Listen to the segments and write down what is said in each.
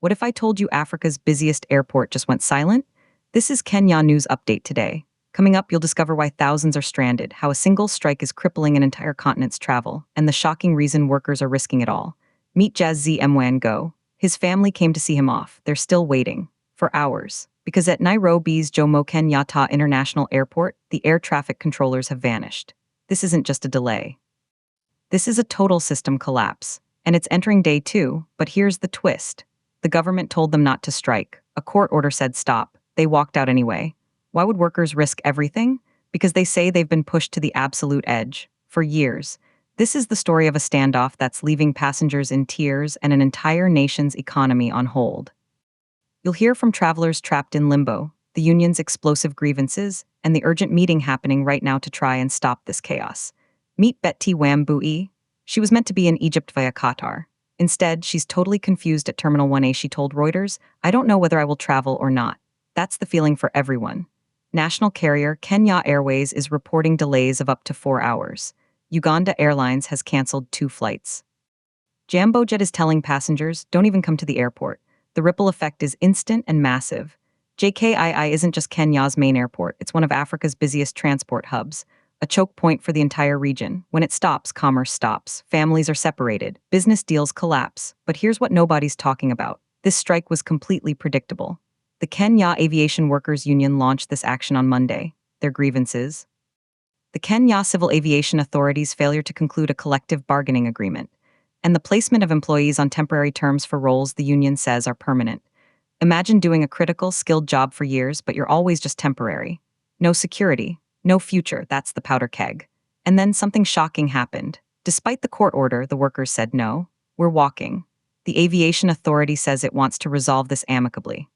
What if I told you Africa's busiest airport just went silent? This is Kenya News Update today. Coming up, you'll discover why thousands are stranded, how a single strike is crippling an entire continent's travel, and the shocking reason workers are risking it all. Meet Jazzy Mwango. His family came to see him off. They're still waiting. For hours. Because at Nairobi's Jomo Kenyatta International Airport, the air traffic controllers have vanished. This isn't just a delay. This is a total system collapse. And it's entering day 2, but here's the twist. The government told them not to strike. A court order said stop. They walked out anyway. Why would workers risk everything? Because they say they've been pushed to the absolute edge. For years. This is the story of a standoff that's leaving passengers in tears and an entire nation's economy on hold. You'll hear from travelers trapped in limbo, the union's explosive grievances, and the urgent meeting happening right now to try and stop this chaos. Meet Betty Wambui. She was meant to be in Egypt via Qatar. Instead, she's totally confused at Terminal 1A. She told Reuters, "I don't know whether I will travel or not." That's the feeling for everyone. National carrier Kenya Airways is reporting delays of up to 4 hours. Uganda Airlines has canceled 2 flights. Jambojet is telling passengers, don't even come to the airport. The ripple effect is instant and massive. JKII isn't just Kenya's main airport, it's one of Africa's busiest transport hubs. A choke point for the entire region. When it stops, commerce stops. Families are separated. Business deals collapse. But here's what nobody's talking about. This strike was completely predictable. The Kenya Aviation Workers Union launched this action on Monday. Their grievances: the Kenya Civil Aviation Authority's failure to conclude a collective bargaining agreement, and the placement of employees on temporary terms for roles the union says are permanent. Imagine doing a critical, skilled job for years, but you're always just temporary. No security. No future, that's the powder keg. And then something shocking happened. Despite the court order, the workers said no. We're walking. The Aviation Authority says it wants to resolve this amicably.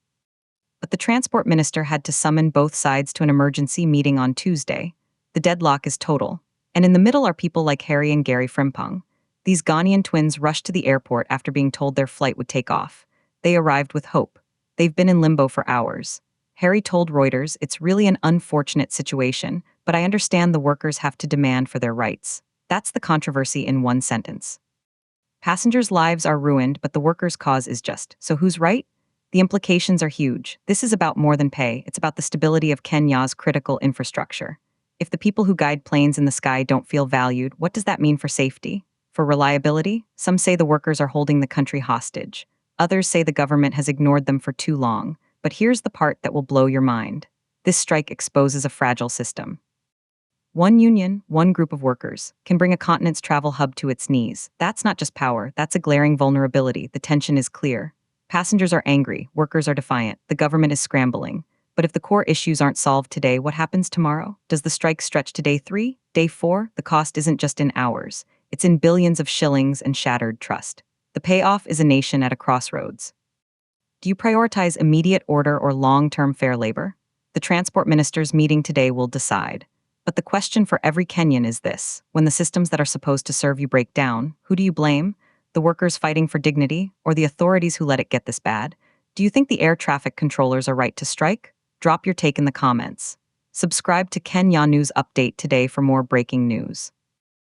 But the transport minister had to summon both sides to an emergency meeting on Tuesday. The deadlock is total. And in the middle are people like Harry and Gary Frimpong. These Ghanaian twins rushed to the airport after being told their flight would take off. They arrived with hope. They've been in limbo for hours. Harry told Reuters, "It's really an unfortunate situation, but I understand the workers have to demand for their rights." That's the controversy in one sentence. Passengers' lives are ruined, but the workers' cause is just. So who's right? The implications are huge. This is about more than pay. It's about the stability of Kenya's critical infrastructure. If the people who guide planes in the sky don't feel valued, what does that mean for safety? For reliability? Some say the workers are holding the country hostage. Others say the government has ignored them for too long. But here's the part that will blow your mind. This strike exposes a fragile system. One union, one group of workers, can bring a continent's travel hub to its knees. That's not just power, that's a glaring vulnerability. The tension is clear. Passengers are angry, workers are defiant, the government is scrambling. But if the core issues aren't solved today, what happens tomorrow? Does the strike stretch to day 3? Day 4? The cost isn't just in hours. It's in billions of shillings and shattered trust. The payoff is a nation at a crossroads. Do you prioritize immediate order or long-term fair labor? The transport ministers meeting today will decide. But the question for every Kenyan is this: when the systems that are supposed to serve you break down, who do you blame? The workers fighting for dignity, or the authorities who let it get this bad? Do you think the air traffic controllers are right to strike? Drop your take in the comments. Subscribe to Kenya News Update today for more breaking news.